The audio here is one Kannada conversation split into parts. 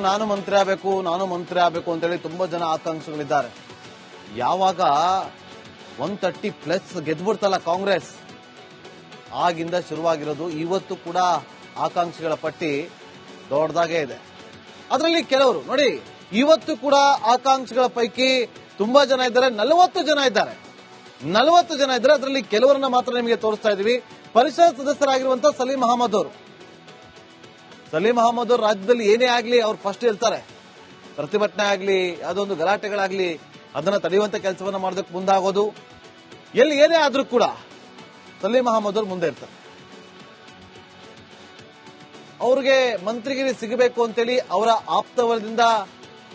ನಾನು ಮಂತ್ರಿ ಆಗಬೇಕು ಅಂತೇಳಿ ತುಂಬಾ ಜನ ಆಕಾಂಕ್ಷಿಗಳಿದ್ದಾರೆ. ಯಾವಾಗ 130+ ಗೆದ್ಬಿಡ್ತಲ್ಲ ಕಾಂಗ್ರೆಸ್, ಆಗಿಂದ ಶುರುವಾಗಿರೋದು. ಇವತ್ತು ಕೂಡ ಆಕಾಂಕ್ಷಿಗಳ ಪಟ್ಟಿ ದೊಡ್ಡದಾಗೇ ಇದೆ. ಅದರಲ್ಲಿ ಕೆಲವರು ನೋಡಿ, ಇವತ್ತು ಕೂಡ ಆಕಾಂಕ್ಷಿಗಳ ಪೈಕಿ ತುಂಬಾ ಜನ ಇದ್ದಾರೆ, 40 ಜನ ಇದ್ದಾರೆ. 40 ಜನ ಇದ್ದಾರೆ. ಅದರಲ್ಲಿ ಕೆಲವರನ್ನ ಮಾತ್ರ ನಿಮಗೆ ತೋರಿಸ್ತಾ ಇದೀವಿ. ಪರಿಷತ್ ಸದಸ್ಯರಾಗಿರುವಂತಹ ಸಲೀಂ ಅಹಮದ್ ಅವರು ರಾಜ್ಯದಲ್ಲಿ ಏನೇ ಆಗ್ಲಿ ಅವ್ರು ಫಸ್ಟ್ ಇರ್ತಾರೆ. ಪ್ರತಿಭಟನೆ ಆಗ್ಲಿ, ಅದೊಂದು ಗಲಾಟೆಗಳಾಗ್ಲಿ, ಅದನ್ನ ತಡೆಯುವಂತ ಕೆಲಸವನ್ನ ಮಾಡೋದಕ್ಕೆ ಮುಂದಾಗೋದು. ಎಲ್ಲಿ ಏನೇ ಆದ್ರೂ ಕೂಡ ಸಲೀಂ ಅಹಮದ್ ಅವರು ಮುಂದೆ ಇರ್ತಾರೆ. ಅವ್ರಿಗೆ ಮಂತ್ರಿಗಿರಿ ಸಿಗಬೇಕು ಅಂತೇಳಿ ಅವರ ಆಪ್ತವರದಿಂದ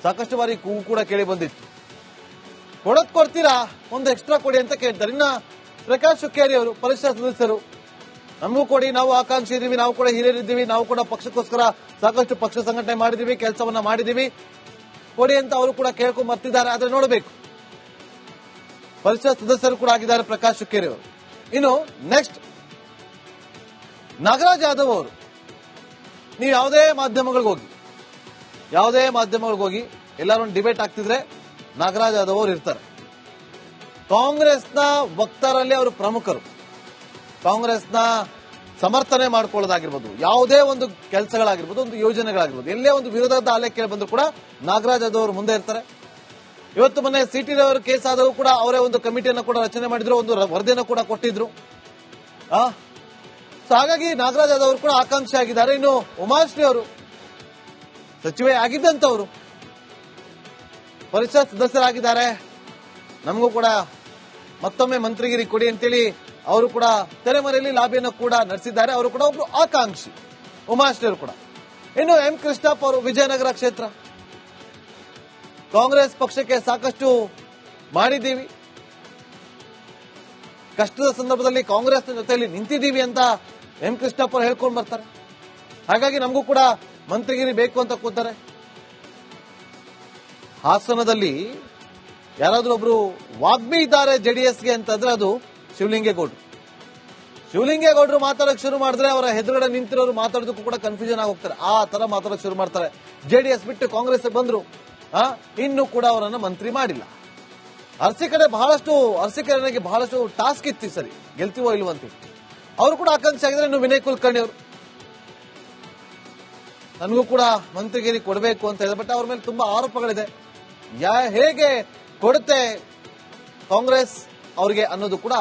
ಸಾಕಷ್ಟು ಬಾರಿ ಕೂಗು ಕೂಡ ಕೇಳಿ ಬಂದಿತ್ತು. ಕೊಡ್ತೀರಾ, ಒಂದು ಎಕ್ಸ್ಟ್ರಾ ಕೊಡಿ ಅಂತ ಕೇಳ್ತಾರೆ. ಇನ್ನ ಪ್ರಕಾಶ್ ಹುಕ್ಕೇರಿ ಅವರು ಪರಿಷತ್ ಸದಸ್ಯರು, ನಮಗೂ ಕೊಡಿ, ನಾವು ಆಕಾಂಕ್ಷಿ ಇದೀವಿ, ನಾವು ಕೂಡ ಹಿರಿಯರಿದ್ದೀವಿ, ನಾವು ಕೂಡ ಪಕ್ಷಕ್ಕೋಸ್ಕರ ಸಾಕಷ್ಟು ಪಕ್ಷ ಸಂಘಟನೆ ಮಾಡಿದೀವಿ, ಕೆಲಸವನ್ನ ಮಾಡಿದೀವಿ, ಕೊಡಿ ಅಂತ ಅವರು ಕೂಡ ಕೇಳ್ಕೊಂಡ್ ಬರ್ತಿದ್ದಾರೆ. ಆದ್ರೆ ನೋಡಬೇಕು, ಪರಿಷತ್ ಸದಸ್ಯರು ಕೂಡ ಆಗಿದ್ದಾರೆ ಪ್ರಕಾಶ್ ಹುಕ್ಕೇರಿ ಅವರು. ಇನ್ನು ನೆಕ್ಸ್ಟ್ ನಾಗರಾಜ್ ಯಾದವ್ ಅವರು. ನೀವು ಯಾವುದೇ ಮಾಧ್ಯಮಗಳಿಗೆ ಹೋಗಿ ಎಲ್ಲರೂ ಡಿಬೇಟ್ ಆಗ್ತಿದ್ರೆ ನಾಗರಾಜ್ ಯಾದವ್ ಅವರು ಇರ್ತಾರೆ. ಕಾಂಗ್ರೆಸ್ನ ವಕ್ತಾರಲ್ಲಿ ಅವರು ಪ್ರಮುಖರು. ಕಾಂಗ್ರೆಸ್ನ ಸಮರ್ಥನೆ ಮಾಡ್ಕೊಳ್ಳೋದಾಗಿರ್ಬೋದು, ಯಾವುದೇ ಒಂದು ಕೆಲಸಗಳಾಗಿರ್ಬೋದು, ಒಂದು ಯೋಜನೆಗಳಾಗಿರ್ಬೋದು, ಎಲ್ಲೇ ಒಂದು ವಿರೋಧದ ಅಲೆ ಕೇಳಿ ಬಂದ್ರು ಕೂಡ ನಾಗರಾಜ್ ಯಾದವ್ ಅವರು ಮುಂದೆ ಇರ್ತಾರೆ. ಇವತ್ತು ಮೊನ್ನೆ ಸಿಟಿ ರವರ ಕೇಸ್ ಆದರೂ ಕೂಡ ಅವರೇ ಒಂದು ಕಮಿಟಿಯನ್ನು ಕೂಡ ರಚನೆ ಮಾಡಿದ್ರು, ಒಂದು ವರದಿಯನ್ನು ಕೂಡ ಕೊಟ್ಟಿದ್ರು. ಹಾಗಾಗಿ ನಾಗರಾಜ್ ಯಾದವ್ ಅವರು ಕೂಡ ಆಕಾಂಕ್ಷಿ ಆಗಿದ್ದಾರೆ. ಇನ್ನು ಉಮಾಶ್ರೀ ಅವರು ಸಚಿವೆ ಆಗಿದ್ದಂತವರು ಪರಿಷತ್ ಸದಸ್ಯರಾಗಿದ್ದಾರೆ. ನಮಗೂ ಕೂಡ ಮತ್ತೊಮ್ಮೆ ಮಂತ್ರಿಗಿರಿ ಕೊಡಿ ಅಂತೇಳಿ ಅವರು ಕೂಡ ತೆರೆಮರೆಯಲ್ಲಿ ಲಾಬಿಯನ್ನು ಕೂಡ ನಡೆಸಿದ್ದಾರೆ. ಅವರು ಕೂಡ ಒಬ್ರು ಆಕಾಂಕ್ಷಿ, ಉಮಾಶ್ರೀ ಅವರು ಕೂಡ. ಇನ್ನು ಎಂ ಕೃಷ್ಣಪ್ಪ ಅವರು ವಿಜಯನಗರ ಕ್ಷೇತ್ರ, ಕಾಂಗ್ರೆಸ್ ಪಕ್ಷಕ್ಕೆ ಸಾಕಷ್ಟು ಮಾಡಿದ್ದೀವಿ, ಕಷ್ಟದ ಸಂದರ್ಭದಲ್ಲಿ ಕಾಂಗ್ರೆಸ್ ಜೊತೆಯಲ್ಲಿ ನಿಂತಿದ್ದೀವಿ ಅಂತ ಎಂ ಕೃಷ್ಣಪ್ಪ ಅವರು ಹೇಳ್ಕೊಂಡು ಬರ್ತಾರೆ. ಹಾಗಾಗಿ ನಮಗೂ ಕೂಡ ಮಂತ್ರಿಗಿರಿ ಬೇಕು ಅಂತ ಕೂತಾರೆ. ಹಾಸನದಲ್ಲಿ ಯಾರಾದ್ರೂ ಒಬ್ರು ವಾಗ್ಮಿ ಇದ್ದಾರೆ ಜೆಡಿಎಸ್ಗೆ ಅಂತಂದ್ರೆ ಅದು ಶಿವಲಿಂಗೇಗೌಡರು ಮಾತಾಡಕ್ ಶುರು ಮಾಡಿದ್ರೆ ಅವರ ಎದುರುಗಡೆ ನಿಂತಿರೋರು ಮಾತಾಡೋದಕ್ಕೂ ಕೂಡ ಕನ್ಫ್ಯೂಷನ್ ಆಗಿ ಹೋಗ್ತಾರೆ. ಆ ತರ ಮಾತಾಡಕ್ ಶುರು ಮಾಡ್ತಾರೆ. ಜೆಡಿಎಸ್ ಬಿಟ್ಟು ಕಾಂಗ್ರೆಸ್ ಬಂದ್ರು, ಇನ್ನೂ ಕೂಡ ಅವರನ್ನ ಮಂತ್ರಿ ಮಾಡಿಲ್ಲ. ಅರಸೀಕೆರೆಗೆ ಬಹಳಷ್ಟು ಟಾಸ್ಕ್ ಇತ್ತು, ಸರಿ ಗೆಲ್ತೀವೋ ಇಲ್ವಂತ. ಅವರು ಕೂಡ ಆಕಾಂಕ್ಷಿ ಆಗಿದ್ರೆ. ಇನ್ನು ವಿನಯ್ ಕುಲಕರ್ಣಿ ಅವರು, ನನಗೂ ಕೂಡ ಮಂತ್ರಿಗಿರಿ ಕೊಡಬೇಕು ಅಂತ ಇದೆ, ಬಟ್ ಅವ್ರ ಮೇಲೆ ತುಂಬಾ ಆರೋಪಗಳಿದೆ. ಹೇಗೆ ಕೊಡುತ್ತೆ ಕಾಂಗ್ರೆಸ್ ಅವರಿಗೆ ಅನ್ನೋದು ಕೂಡ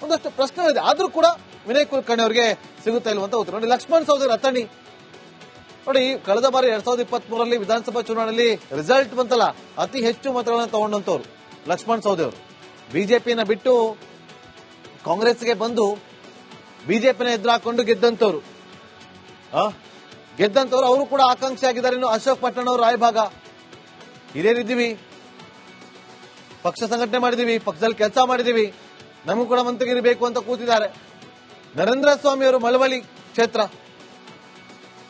ಒಂದಷ್ಟು ಪ್ರಶ್ನೆ ಇದೆ. ಆದ್ರೂ ಕೂಡ ವಿನಯ್ ಕುಲಕರ್ಣಿ ಅವರಿಗೆ ಸಿಗುತ್ತಾ ಇಲ್ವಂತ ಉತ್ತರ ನೋಡಿ. ಲಕ್ಷ್ಮಣ್ ಸವದಿ ಅಥಣಿ ನೋಡಿ, ಕಳೆದ ಬಾರಿ 2023 ವಿಧಾನಸಭಾ ಚುನಾವಣೆಯಲ್ಲಿ ರಿಸಲ್ಟ್ ಬಂತಲ್ಲ, ಅತಿ ಹೆಚ್ಚು ಮತಗಳನ್ನು ತಗೊಂಡಂತವ್ರು ಲಕ್ಷ್ಮಣ್ ಸವದಿ ಅವರು. ಬಿಜೆಪಿನ ಬಿಟ್ಟು ಕಾಂಗ್ರೆಸ್ಗೆ ಬಂದು ಬಿಜೆಪಿನ ಎದುರಾಕೊಂಡು ಗೆದ್ದಂತವ್ರು. ಅವರು ಕೂಡ ಆಕಾಂಕ್ಷಿ ಆಗಿದ್ದಾರೆ. ಇನ್ನು ಅಶೋಕ್ ಪಟ್ಟಣ ಅವರು ರಾಯಭಾಗ, ಹಿರಿಯರಿದ್ದೀವಿ, ಪಕ್ಷ ಸಂಘಟನೆ ಮಾಡಿದೀವಿ, ಪಕ್ಷದಲ್ಲಿ ಕೆಲಸ ಮಾಡಿದೀವಿ, ನಮಗೂ ಕೂಡ ಮಂತ್ರಿಗಿರಿ ಬೇಕು ಅಂತ ಕೂತಿದ್ದಾರೆ. ನರೇಂದ್ರ ಸ್ವಾಮಿ ಅವರು ಮಳವಳ್ಳಿ ಕ್ಷೇತ್ರ,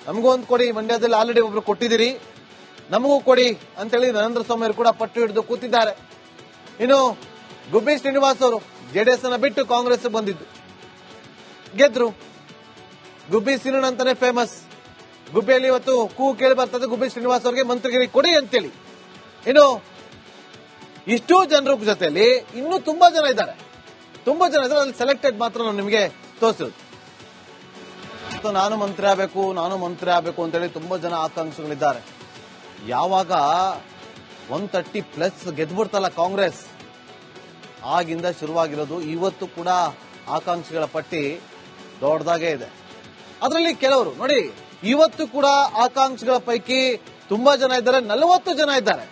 ನಮಗೂ ಒಂದು ಕೊಡಿ, ಮಂಡ್ಯದಲ್ಲಿ ಆಲ್ರೆಡಿ ಒಬ್ರು ಕೊಟ್ಟಿದ್ದೀರಿ, ನಮಗೂ ಕೊಡಿ ಅಂತೇಳಿ ನರೇಂದ್ರ ಸ್ವಾಮಿ ಅವರು ಕೂಡ ಪಟ್ಟು ಹಿಡಿದು ಕೂತಿದ್ದಾರೆ. ಇನ್ನು ಗುಬ್ಬಿ ಶ್ರೀನಿವಾಸ್ ಅವರು ಜೆಡಿಎಸ್ ಅನ್ನ ಬಿಟ್ಟು ಕಾಂಗ್ರೆಸ್ ಬಂದಿದ್ದು, ಗೆದ್ರು. ಗುಬ್ಬಿ ಸೀನಣ್ಣ ಅಂತಾನೆ ಫೇಮಸ್. ಗುಬ್ಬಿಯಲ್ಲಿ ಇವತ್ತು ಕೂಗು ಕೇಳಿ ಬರ್ತದೆ, ಗುಬ್ಬಿ ಶ್ರೀನಿವಾಸ್ ಅವರಿಗೆ ಮಂತ್ರಿಗಿರಿ ಕೊಡಿ ಅಂತೇಳಿ. ಇನ್ನು ಇಷ್ಟು ಜನರ ಜೊತೆಯಲ್ಲಿ ಇನ್ನೂ ತುಂಬಾ ಜನ ಇದ್ದಾರೆ. ಅಲ್ಲಿ ಸೆಲೆಕ್ಟೆಡ್ ಮಾತ್ರ ನಾನು ನಿಮಗೆ ತೋರಿಸಿರೋದು. ನಾನು ಮಂತ್ರಿ ಆಗಬೇಕು ಅಂತೇಳಿ ತುಂಬಾ ಜನ ಆಕಾಂಕ್ಷಿಗಳಿದ್ದಾರೆ. ಯಾವಾಗ 130+ ಗೆದ್ಬಿಡ್ತಲ್ಲ ಕಾಂಗ್ರೆಸ್, ಆಗಿಂದ ಶುರುವಾಗಿರೋದು. ಇವತ್ತು ಕೂಡ ಆಕಾಂಕ್ಷಿಗಳ ಪಟ್ಟಿ ದೊಡ್ಡದಾಗೇ ಇದೆ. ಅದರಲ್ಲಿ ಕೆಲವರು ನೋಡಿ, ಇವತ್ತು ಕೂಡ ಆಕಾಂಕ್ಷಿಗಳ ಪೈಕಿ ತುಂಬಾ ಜನ ಇದ್ದಾರೆ, 40 ಜನ ಇದ್ದಾರೆ.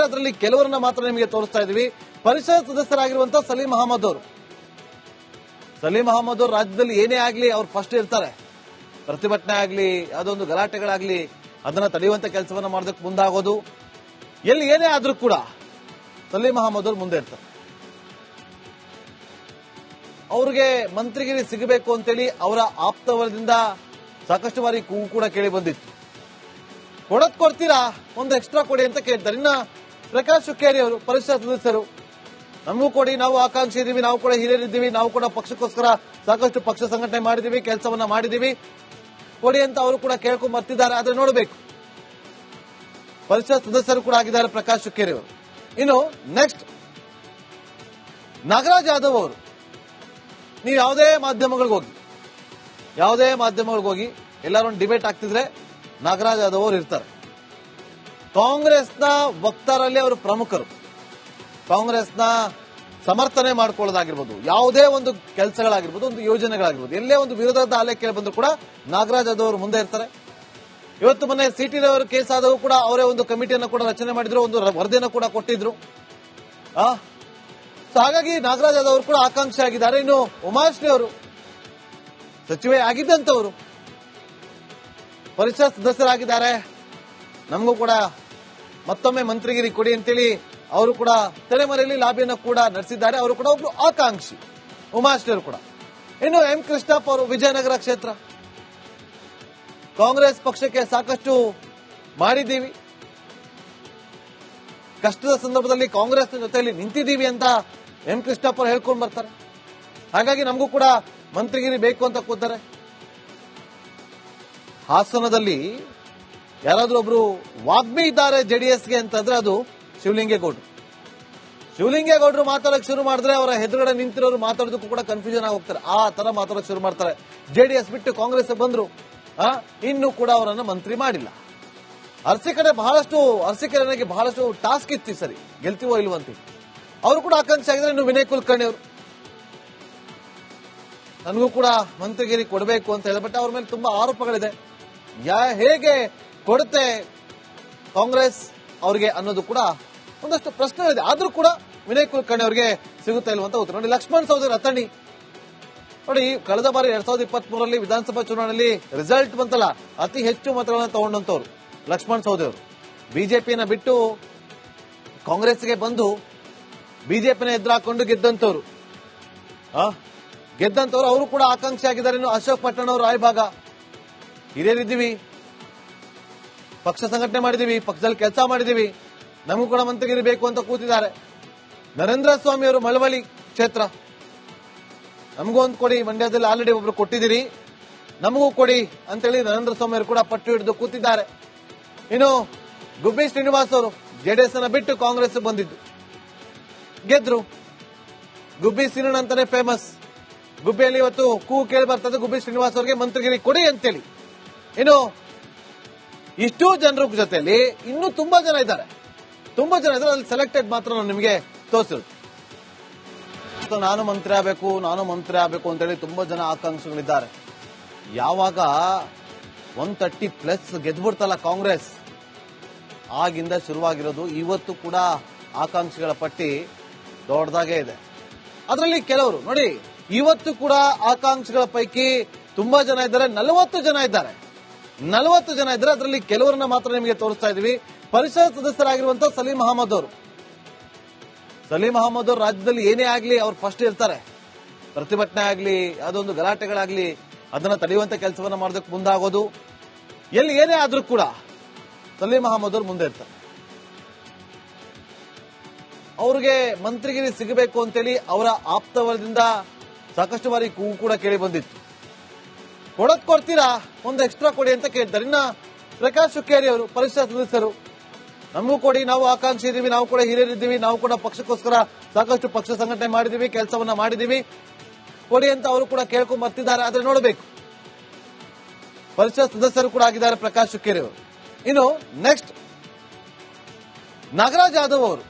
ಅದರಲ್ಲಿ ಕೆಲವರನ್ನ ಮಾತ್ರ ನಿಮಗೆ ತೋರಿಸ್ತಾ ಇದೀವಿ. ಪರಿಷತ್ ಸದಸ್ಯರಾಗಿರುವಂತಹ ಸಲೀಂ ಅಹಮದ್ ಅವರು ರಾಜ್ಯದಲ್ಲಿ ಏನೇ ಆಗ್ಲಿ ಅವ್ರು ಫಸ್ಟ್ ಇರ್ತಾರೆ. ಪ್ರತಿಭಟನೆ ಆಗ್ಲಿ, ಅದೊಂದು ಗಲಾಟೆಗಳಾಗ್ಲಿ, ಅದನ್ನ ತಡೆಯುವಂತ ಕೆಲಸವನ್ನ ಮಾಡೋದಕ್ಕೆ ಮುಂದಾಗೋದು. ಎಲ್ಲಿ ಏನೇ ಆದ್ರೂ ಕೂಡ ಸಲೀಂ ಅಹಮದ್ ಅವರು ಮುಂದೆ ಇರ್ತಾರೆ. ಅವ್ರಿಗೆ ಮಂತ್ರಿಗಿರಿ ಸಿಗಬೇಕು ಅಂತೇಳಿ ಅವರ ಆಪ್ತವರದಿಂದ ಸಾಕಷ್ಟು ಬಾರಿ ಕೂಗು ಕೂಡ ಕೇಳಿ ಬಂದಿತ್ತು. ಕೊಡ್ತೀರಾ, ಒಂದು ಎಕ್ಸ್ಟ್ರಾ ಕೊಡಿ ಅಂತ ಕೇಳ್ತಾರೆ. ಇನ್ನ ಪ್ರಕಾಶ್ ಹುಕ್ಕೇರಿ ಅವರು ಪರಿಷತ್ ಸದಸ್ಯರು, ನಮಗೂ ಕೊಡಿ, ನಾವು ಆಕಾಂಕ್ಷಿ ಇದೀವಿ, ನಾವು ಕೂಡ ಹಿರಿಯರಿದ್ದೀವಿ, ನಾವು ಕೂಡ ಪಕ್ಷಕ್ಕೋಸ್ಕರ ಸಾಕಷ್ಟು ಪಕ್ಷ ಸಂಘಟನೆ ಮಾಡಿದೀವಿ, ಕೆಲಸವನ್ನ ಮಾಡಿದೀವಿ, ಕೊಡಿ ಅಂತ ಅವರು ಕೂಡ ಕೇಳ್ಕೊಂಡ್ ಬರ್ತಿದ್ದಾರೆ. ಆದ್ರೆ ನೋಡಬೇಕು, ಪರಿಷತ್ ಸದಸ್ಯರು ಕೂಡ ಆಗಿದ್ದಾರೆ ಪ್ರಕಾಶ್ ಹುಕ್ಕೇರಿ ಅವರು. ಇನ್ನು ನೆಕ್ಸ್ಟ್ ನಾಗರಾಜ್ ಯಾದವ್ ಅವರು, ನೀವು ಯಾವುದೇ ಮಾಧ್ಯಮಗಳಿಗೆ ಹೋಗಿ ಎಲ್ಲರೂ ಡಿಬೇಟ್ ಆಗ್ತಿದ್ರೆ ನಾಗರಾಜ್ ಯಾದವ್ ಅವರು ಇರ್ತಾರೆ. ಕಾಂಗ್ರೆಸ್ನ ವಕ್ತಾರಲ್ಲಿ ಅವರು ಪ್ರಮುಖರು. ಕಾಂಗ್ರೆಸ್ನ ಸಮರ್ಥನೆ ಮಾಡ್ಕೊಳ್ಳೋದಾಗಿರ್ಬೋದು, ಯಾವುದೇ ಒಂದು ಕೆಲಸಗಳಾಗಿರ್ಬೋದು, ಒಂದು ಯೋಜನೆಗಳಾಗಿರ್ಬೋದು, ಎಲ್ಲೇ ಒಂದು ವಿರೋಧದ ಅಲೆ ಕೇಳಿ ಬಂದ್ರು ಕೂಡ ನಾಗರಾಜ್ ಯಾದವ್ ಅವರು ಮುಂದೆ ಇರ್ತಾರೆ. ಇವತ್ತು ಮೊನ್ನೆ ಸಿಟಿ ರವಿ ಕೇಸ್ ಆದವು ಕೂಡ ಅವರೇ ಒಂದು ಕಮಿಟಿಯನ್ನು ಕೂಡ ರಚನೆ ಮಾಡಿದ್ರು, ಒಂದು ವರದಿಯನ್ನು ಕೂಡ ಕೊಟ್ಟಿದ್ರು. ಹಾಗಾಗಿ ನಾಗರಾಜ್ ಯಾದವ್ ಅವರು ಕೂಡ ಆಕಾಂಕ್ಷಿ ಆಗಿದ್ದಾರೆ. ಇನ್ನು ಉಮಾಶ್ರೀ ಅವರು ಸಚಿವೆ ಆಗಿದ್ದಂತವರು ಪರಿಷತ್ ಸದಸ್ಯರಾಗಿದ್ದಾರೆ. ನಮಗೂ ಕೂಡ ಮತ್ತೊಮ್ಮೆ ಮಂತ್ರಿಗಿರಿ ಕೊಡಿ ಅಂತೇಳಿ ಅವರು ಕೂಡ ತೆರೆಮರೆಯಲ್ಲಿ ಲಾಬಿಯನ್ನು ಕೂಡ ನಡೆಸಿದ್ದಾರೆ. ಅವರು ಕೂಡ ಒಬ್ರು ಆಕಾಂಕ್ಷಿ ಉಮಾಶ್ರೀ ಅವರು ಕೂಡ. ಇನ್ನು ಎಂ ಕೃಷ್ಣಪ್ಪ ಅವರು ವಿಜಯನಗರ ಕ್ಷೇತ್ರ, ಕಾಂಗ್ರೆಸ್ ಪಕ್ಷಕ್ಕೆ ಸಾಕಷ್ಟು ಮಾಡಿದ್ದೀವಿ, ಕಷ್ಟದ ಸಂದರ್ಭದಲ್ಲಿ ಕಾಂಗ್ರೆಸ್ ಜೊತೆಯಲ್ಲಿ ನಿಂತಿದ್ದೀವಿ ಅಂತ ಎಂ ಕೃಷ್ಣಪ್ಪ ಅವರು ಹೇಳ್ಕೊಂಡು ಬರ್ತಾರೆ. ಹಾಗಾಗಿ ನಮಗೂ ಕೂಡ ಮಂತ್ರಿಗಿರಿ ಬೇಕು ಅಂತ ಕೂತಾರೆ. ಹಾಸನದಲ್ಲಿ ಯಾರಾದ್ರೂ ಒಬ್ರು ವಾಗ್ಮಿ ಇದ್ದಾರೆ ಜೆಡಿಎಸ್ಗೆ ಅಂತಂದ್ರೆ ಅದು ಶಿವಲಿಂಗೇಗೌಡರು ಮಾತಾಡಕ್ ಶುರು ಮಾಡಿದ್ರೆ ಅವರ ಎದುರುಗಡೆ ನಿಂತಿರೋರು ಮಾತಾಡೋದಕ್ಕೂ ಕೂಡ ಕನ್ಫ್ಯೂಷನ್ ಆಗಿ ಹೋಗ್ತಾರೆ. ಆ ತರ ಮಾತಾಡಕ್ ಶುರು ಮಾಡ್ತಾರೆ. ಜೆಡಿಎಸ್ ಬಿಟ್ಟು ಕಾಂಗ್ರೆಸ್ ಬಂದ್ರು, ಇನ್ನೂ ಕೂಡ ಅವರನ್ನು ಮಂತ್ರಿ ಮಾಡಿಲ್ಲ. ಅರಸೀಕೆರೆಗೆ ಬಹಳಷ್ಟು ಟಾಸ್ಕ್ ಇತ್ತು, ಸರಿ ಗೆಲ್ತೀವೋ ಇಲ್ವೋ ಅಂತ. ಅವರು ಕೂಡ ಆಕಾಂಕ್ಷಿ ಆಗಿದ್ದಾರೆ. ಇನ್ನು ವಿನಯ್ ಕುಲಕರ್ಣಿ ಅವರು, ನನಗೂ ಕೂಡ ಮಂತ್ರಿಗಿರಿ ಕೊಡಬೇಕು ಅಂತ ಹೇಳಿದ್ರೆ, ಬಟ್ ಅವ್ರ ಮೇಲೆ ತುಂಬಾ ಆರೋಪಗಳಿದೆ. ಹೇಗೆ ಕೊಡುತ್ತೆ ಕಾಂಗ್ರೆಸ್ ಅವರಿಗೆ ಅನ್ನೋದು ಕೂಡ ಒಂದಷ್ಟು ಪ್ರಶ್ನೆಗಳಿದೆ. ಆದ್ರೂ ಕೂಡ ವಿನಯ್ ಕುಲಕರ್ಣಿ ಅವರಿಗೆ ಸಿಗುತ್ತಾ ಇಲ್ವ ಅಂತ ಉತ್ತರ ನೋಡಿ. ಲಕ್ಷ್ಮಣ್ ಸವದಿ ಅಥಣಿ ನೋಡಿ, ಕಳೆದ ಬಾರಿ 2023 ವಿಧಾನಸಭಾ ಚುನಾವಣೆಯಲ್ಲಿ ರಿಸಲ್ಟ್ ಬಂತಲ್ಲ, ಅತಿ ಹೆಚ್ಚು ಮತಗಳನ್ನು ತಗೊಂಡಂತವ್ರು ಲಕ್ಷ್ಮಣ್ ಸವದಿ ಅವರು. ಬಿಜೆಪಿಯನ್ನ ಬಿಟ್ಟು ಕಾಂಗ್ರೆಸ್ಗೆ ಬಂದು ಬಿಜೆಪಿನ ಎದುರಾಕೊಂಡು ಗೆದ್ದಂತವ್ರು. ಅವರು ಕೂಡ ಆಕಾಂಕ್ಷಿ ಆಗಿದ್ದಾರೆ. ಇನ್ನು ಅಶೋಕ್ ಪಟ್ಟಣ ಅವರು ರಾಯಭಾಗ, ಹಿರಿಯರಿದ್ದೀವಿ, ಪಕ್ಷ ಸಂಘಟನೆ ಮಾಡಿದೀವಿ, ಪಕ್ಷದಲ್ಲಿ ಕೆಲಸ ಮಾಡಿದೀವಿ, ನಮಗೂ ಕೂಡ ಮಂತ್ರಿಗಿರಿ ಬೇಕು ಅಂತ ಕೂತಿದ್ದಾರೆ. ನರೇಂದ್ರ ಸ್ವಾಮಿ ಅವರು ಮಳವಳ್ಳಿ ಕ್ಷೇತ್ರ, ನಮಗೂ ಒಂದು ಕೊಡಿ, ಮಂಡ್ಯದಲ್ಲಿ ಆಲ್ರೆಡಿ ಒಬ್ರು ಕೊಟ್ಟಿದ್ದೀರಿ, ನಮಗೂ ಕೊಡಿ ಅಂತೇಳಿ ನರೇಂದ್ರ ಸ್ವಾಮಿ ಅವರು ಕೂಡ ಪಟ್ಟು ಹಿಡಿದು ಕೂತಿದ್ದಾರೆ. ಇನ್ನು ಗುಬ್ಬಿ ಶ್ರೀನಿವಾಸ್ ಅವರು ಜೆಡಿಎಸ್ ಅನ್ನ ಬಿಟ್ಟು ಕಾಂಗ್ರೆಸ್ ಬಂದಿದ್ದು, ಗೆದ್ರು. ಗುಬ್ಬಿ ಶ್ರೀನಿವಾಸ್ ಅಂತಾನೆ ಫೇಮಸ್. ಗುಬ್ಬಿಯಲ್ಲಿ ಇವತ್ತು ಕೂಗು ಕೇಳಿ ಬರ್ತದೆ, ಗುಬ್ಬಿ ಶ್ರೀನಿವಾಸ್ ಅವರಿಗೆ ಮಂತ್ರಿಗಿರಿ ಕೊಡಿ ಅಂತೇಳಿ. ಇನ್ನು ಇಷ್ಟೂ ಜನರ ಜೊತೆಯಲ್ಲಿ ಇನ್ನೂ ತುಂಬಾ ಜನ ಇದ್ದಾರೆ, ಅಲ್ಲಿ ಸೆಲೆಕ್ಟೆಡ್ ಮಾತ್ರ ನಾನು ನಿಮಗೆ ತೋರಿಸಿರೋದು. ನಾನು ಮಂತ್ರಿ ಆಗಬೇಕು ಅಂತೇಳಿ ತುಂಬಾ ಜನ ಆಕಾಂಕ್ಷಿಗಳಿದ್ದಾರೆ. ಯಾವಾಗ 130+ ಗೆದ್ಬಿಡ್ತಲ್ಲ ಕಾಂಗ್ರೆಸ್, ಆಗಿಂದ ಶುರುವಾಗಿರೋದು. ಇವತ್ತು ಕೂಡ ಆಕಾಂಕ್ಷಿಗಳ ಪಟ್ಟಿ ದೊಡ್ಡದಾಗೇ ಇದೆ. ಅದರಲ್ಲಿ ಕೆಲವರು ನೋಡಿ, ಇವತ್ತು ಕೂಡ ಆಕಾಂಕ್ಷಿಗಳ ಪೈಕಿ ತುಂಬಾ ಜನ ಇದ್ದಾರೆ, 40 ಜನ ಇದ್ದಾರೆ. ಅದರಲ್ಲಿ ಕೆಲವರನ್ನ ಮಾತ್ರ ನಿಮಗೆ ತೋರಿಸ್ತಾ ಇದೀವಿ. ಪರಿಷತ್ ಸದಸ್ಯರಾಗಿರುವಂತಹ ಸಲೀಂ ಅಹಮದ್ ಅವರು ರಾಜ್ಯದಲ್ಲಿ ಏನೇ ಆಗ್ಲಿ ಅವ್ರು ಫಸ್ಟ್ ಇರ್ತಾರೆ. ಪ್ರತಿಭಟನೆ ಆಗ್ಲಿ, ಯಾವುದೊಂದು ಗಲಾಟೆಗಳಾಗ್ಲಿ, ಅದನ್ನ ತಡೆಯುವಂತ ಕೆಲಸವನ್ನ ಮಾಡೋದಕ್ಕೆ ಮುಂದಾಗೋದು. ಎಲ್ಲಿ ಏನೇ ಆದ್ರೂ ಕೂಡ ಸಲೀಂ ಅಹಮದ್ ಅವರು ಮುಂದೆ ಇರ್ತಾರೆ. ಅವ್ರಿಗೆ ಮಂತ್ರಿಗಿರಿ ಸಿಗಬೇಕು ಅಂತೇಳಿ ಅವರ ಆಪ್ತವರದಿಂದ ಸಾಕಷ್ಟು ಬಾರಿ ಕೂಗು ಕೂಡ ಕೇಳಿ ಬಂದಿತ್ತು. ಕೊಡ್ತೀರಾ, ಒಂದು ಎಕ್ಸ್ಟ್ರಾ ಕೊಡಿ ಅಂತ ಕೇಳ್ತಾರೆ. ಇನ್ನ ಪ್ರಕಾಶ್ ಹುಕ್ಕೇರಿ ಅವರು ಪರಿಷತ್ ಸದಸ್ಯರು, ನಮಗೂ ಕೊಡಿ, ನಾವು ಆಕಾಂಕ್ಷಿ ಇದೀವಿ, ನಾವು ಕೂಡ ಹಿರಿಯರಿದ್ದೀವಿ, ನಾವು ಕೂಡ ಪಕ್ಷಕ್ಕೋಸ್ಕರ ಸಾಕಷ್ಟು ಪಕ್ಷ ಸಂಘಟನೆ ಮಾಡಿದೀವಿ, ಕೆಲಸವನ್ನ ಮಾಡಿದೀವಿ, ಕೊಡಿ ಅಂತ ಅವರು ಕೂಡ ಕೇಳ್ಕೊಂಡ್ ಬರ್ತಿದ್ದಾರೆ. ಆದ್ರೆ ನೋಡಬೇಕು, ಪರಿಷತ್ ಸದಸ್ಯರು ಕೂಡ ಆಗಿದ್ದಾರೆ ಪ್ರಕಾಶ್ ಹುಕ್ಕೇರಿ ಅವರು. ಇನ್ನು ನೆಕ್ಸ್ಟ್ ನಾಗರಾಜ್ ಯಾದವ್ ಅವರು,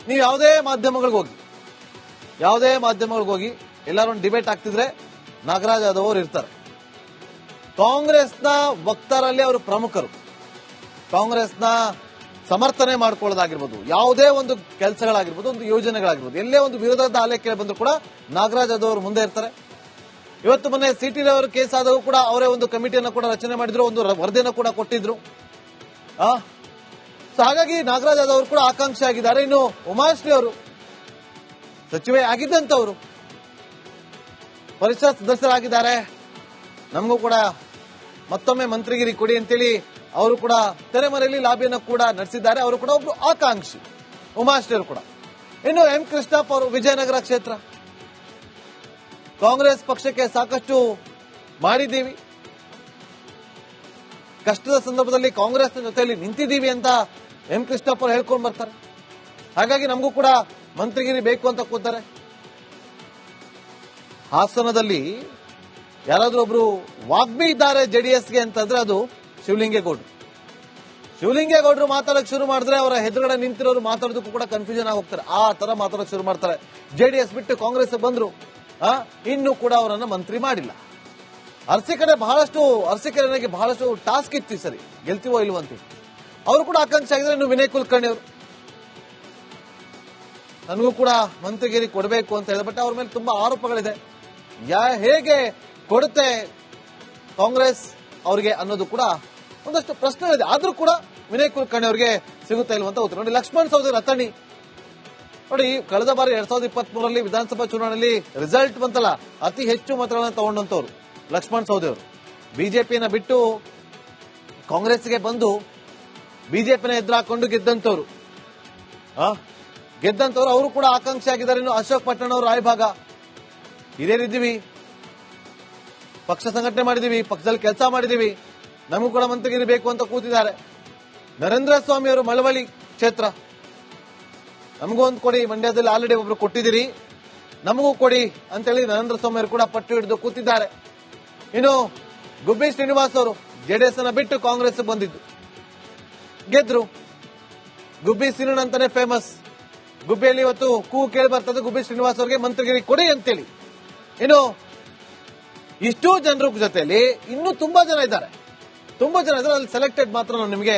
ನೀವು ಯಾವುದೇ ಮಾಧ್ಯಮಗಳಿಗೆ ಹೋಗಿ ಎಲ್ಲರೂ ಡಿಬೇಟ್ ಆಗ್ತಿದ್ರೆ ನಾಗರಾಜ್ ಯಾದವ್ ಅವರು ಇರ್ತಾರೆ. ಕಾಂಗ್ರೆಸ್ನ ವಕ್ತಾರಲ್ಲಿ ಅವರು ಪ್ರಮುಖರು. ಕಾಂಗ್ರೆಸ್ನ ಸಮರ್ಥನೆ ಮಾಡ್ಕೊಳ್ಳೋದಾಗಿರ್ಬೋದು, ಯಾವುದೇ ಒಂದು ಕೆಲಸಗಳಾಗಿರ್ಬೋದು, ಒಂದು ಯೋಜನೆಗಳಾಗಿರ್ಬೋದು, ಎಲ್ಲೇ ಒಂದು ವಿರೋಧದ ಅಲೆ ಕೇಳಿ ಬಂದ್ರು ಕೂಡ ನಾಗರಾಜ್ ಯಾದವ್ ಅವರು ಮುಂದೆ ಇರ್ತಾರೆ. ಇವತ್ತು ಮೊನ್ನೆ ಸಿಟಿ ರವಿ ಕೇಸ್ ಆದವು ಕೂಡ ಅವರೇ ಒಂದು ಕಮಿಟಿಯನ್ನು ಕೂಡ ರಚನೆ ಮಾಡಿದ್ರು, ಒಂದು ವರದಿಯನ್ನು ಕೂಡ ಕೊಟ್ಟಿದ್ರು. ಹಾಗಾಗಿ ನಾಗರಾಜ್ ಯಾದವ್ ಅವರು ಕೂಡ ಆಕಾಂಕ್ಷಿ ಆಗಿದ್ದಾರೆ. ಇನ್ನು ಉಮಾಶ್ರೀ ಅವರು ಸಚಿವೆ ಆಗಿದ್ದಂತವರು ಪರಿಷತ್ ಸದಸ್ಯರಾಗಿದ್ದಾರೆ. ನಮಗೂ ಕೂಡ ಮತ್ತೊಮ್ಮೆ ಮಂತ್ರಿಗಿರಿ ಕೊಡಿ ಅಂತೇಳಿ ಅವರು ಕೂಡ ತೆರೆಮರೆಯಲ್ಲಿ ಲಾಬಿಯನ್ನು ಕೂಡ ನಡೆಸಿದ್ದಾರೆ. ಅವರು ಕೂಡ ಒಬ್ರು ಆಕಾಂಕ್ಷಿ ಉಮಾಶ್ರೀ ಅವರು ಕೂಡ. ಇನ್ನು ಎಂ ಕೃಷ್ಣಪ್ಪ ಅವರು ವಿಜಯನಗರ ಕ್ಷೇತ್ರ, ಕಾಂಗ್ರೆಸ್ ಪಕ್ಷಕ್ಕೆ ಸಾಕಷ್ಟು ಮಾಡಿದ್ದೀವಿ, ಕಷ್ಟದ ಸಂದರ್ಭದಲ್ಲಿ ಕಾಂಗ್ರೆಸ್ನ ಜೊತೆಯಲ್ಲಿ ನಿಂತಿದ್ದೀವಿ ಅಂತ ಎಂ ಕೃಷ್ಣಪ್ಪ ಅವರು ಹೇಳ್ಕೊಂಡು ಬರ್ತಾರೆ. ಹಾಗಾಗಿ ನಮಗೂ ಕೂಡ ಮಂತ್ರಿಗಿರಿ ಬೇಕು ಅಂತ ಕೂತಾರೆ. ಹಾಸನದಲ್ಲಿ ಯಾರಾದ್ರೂ ಒಬ್ರು ವಾಗ್ಮಿ ಇದ್ದಾರೆ ಜೆಡಿಎಸ್ಗೆ ಅಂತಂದ್ರೆ ಅದು ಶಿವಲಿಂಗೇಗೌಡರು. ಶಿವಲಿಂಗೇಗೌಡರು ಮಾತಾಡಕ್ ಶುರು ಮಾಡಿದ್ರೆ ಅವರ ಎದುರುಗಡೆ ನಿಂತಿರೋರು ಮಾತಾಡೋದಕ್ಕೂ ಕೂಡ ಕನ್ಫ್ಯೂಷನ್ ಆಗಿ ಹೋಗ್ತಾರೆ. ಆ ತರ ಮಾತಾಡಕ್ ಶುರು ಮಾಡ್ತಾರೆ. ಜೆಡಿಎಸ್ ಬಿಟ್ಟು ಕಾಂಗ್ರೆಸ್ ಬಂದ್ರು, ಇನ್ನೂ ಕೂಡ ಅವರನ್ನ ಮಂತ್ರಿ ಮಾಡಿಲ್ಲ. ಅರಸೀಕೆರೆಗೆ ಬಹಳಷ್ಟು ಟಾಸ್ಕ್ ಇತ್ತು ಈ ಸರಿ, ಗೆಲ್ತೀವೋ ಇಲ್ವೋ ಅಂತ. ಅವರು ಕೂಡ ಆಕಾಂಕ್ಷೆ ಆಗಿದ್ರೆ ಇನ್ನು ವಿನಯ್ ಕುಲಕರ್ಣಿ ಅವರು ನನಗೂ ಕೂಡ ಮಂತ್ರಿಗಿರಿ ಕೊಡಬೇಕು ಅಂತ ಹೇಳಿದ್ರೆ, ಬಟ್ ಅವ್ರ ಮೇಲೆ ತುಂಬಾ ಆರೋಪಗಳಿದೆ. ಹೇಗೆ ಕೊಡುತ್ತೆ ಕಾಂಗ್ರೆಸ್ ಅವರಿಗೆ ಅನ್ನೋದು ಕೂಡ ಒಂದಷ್ಟು ಪ್ರಶ್ನೆಗಳಿದೆ. ಆದ್ರೂ ಕೂಡ ವಿನಯ್ ಕುಲಕರ್ಣಿ ಅವರಿಗೆ ಸಿಗುತ್ತಾ ಇಲ್ವಂತ ಉತ್ತರ ನೋಡಿ. ಲಕ್ಷ್ಮಣ್ ಸವದಿ ರತಣಿ ನೋಡಿ, ಕಳೆದ ಬಾರಿ 2023 ವಿಧಾನಸಭಾ ಚುನಾವಣೆಯಲ್ಲಿ ರಿಸಲ್ಟ್ ಬಂತಲ್ಲ, ಅತಿ ಹೆಚ್ಚು ಮತಗಳನ್ನ ತಗೊಂಡಂತವ್ರು ಲಕ್ಷ್ಮಣ್ ಸವದಿ ಅವರು. ಬಿಜೆಪಿಯನ್ನ ಬಿಟ್ಟು ಕಾಂಗ್ರೆಸ್ಗೆ ಬಂದು ಬಿಜೆಪಿನ ಎದುರಾಕೊಂಡು ಗೆದ್ದಂತವ್ರು. ಅವರು ಕೂಡ ಆಕಾಂಕ್ಷಿ ಆಗಿದ್ದಾರೆ. ಇನ್ನು ಅಶೋಕ್ ಪಟ್ಟಣ ಅವರು ರಾಯಭಾಗ ಹಿರಿಯರಿದ್ದೀವಿ, ಪಕ್ಷ ಸಂಘಟನೆ ಮಾಡಿದೀವಿ, ಪಕ್ಷದಲ್ಲಿ ಕೆಲಸ ಮಾಡಿದೀವಿ, ನಮಗೂ ಕೂಡ ಮಂತ್ರಿಗಿರಿ ಬೇಕು ಅಂತ ಕೂತಿದ್ದಾರೆ. ನರೇಂದ್ರ ಸ್ವಾಮಿ ಅವರು ಮಳವಳ್ಳಿ ಕ್ಷೇತ್ರ, ನಮಗೂ ಒಂದು ಕೊಡಿ, ಮಂಡ್ಯದಲ್ಲಿ ಆಲ್ರೆಡಿ ಒಬ್ರು ಕೊಟ್ಟಿದ್ದೀರಿ, ನಮಗೂ ಕೊಡಿ ಅಂತೇಳಿ ನರೇಂದ್ರ ಸ್ವಾಮಿ ಅವರು ಕೂಡ ಪಟ್ಟು ಹಿಡಿದು ಕೂತಿದ್ದಾರೆ. ಇನ್ನು ಗುಬ್ಬಿ ಶ್ರೀನಿವಾಸ್ ಅವರು ಜೆಡಿಎಸ್ ಅನ್ನ ಬಿಟ್ಟು ಕಾಂಗ್ರೆಸ್ ಬಂದಿದ್ದು, ಗೆದ್ರು. ಗುಬ್ಬಿ ಸೀನಣ್ಣ ಅಂತಾನೆ ಫೇಮಸ್. ಗುಬ್ಬಿಯಲ್ಲಿ ಇವತ್ತು ಕೂಗು ಕೇಳಿ ಬರ್ತದೆ, ಗುಬ್ಬಿ ಶ್ರೀನಿವಾಸ್ ಅವರಿಗೆ ಮಂತ್ರಿಗಿರಿ ಕೊಡಿ ಅಂತೇಳಿ. ಇನ್ನು ಇಷ್ಟೂ ಜನರ ಜೊತೆಯಲ್ಲಿ ಇನ್ನೂ ತುಂಬಾ ಜನ ಇದ್ದಾರೆ. ಅಲ್ಲಿ ಸೆಲೆಕ್ಟೆಡ್ ಮಾತ್ರ ನಾನು ನಿಮಗೆ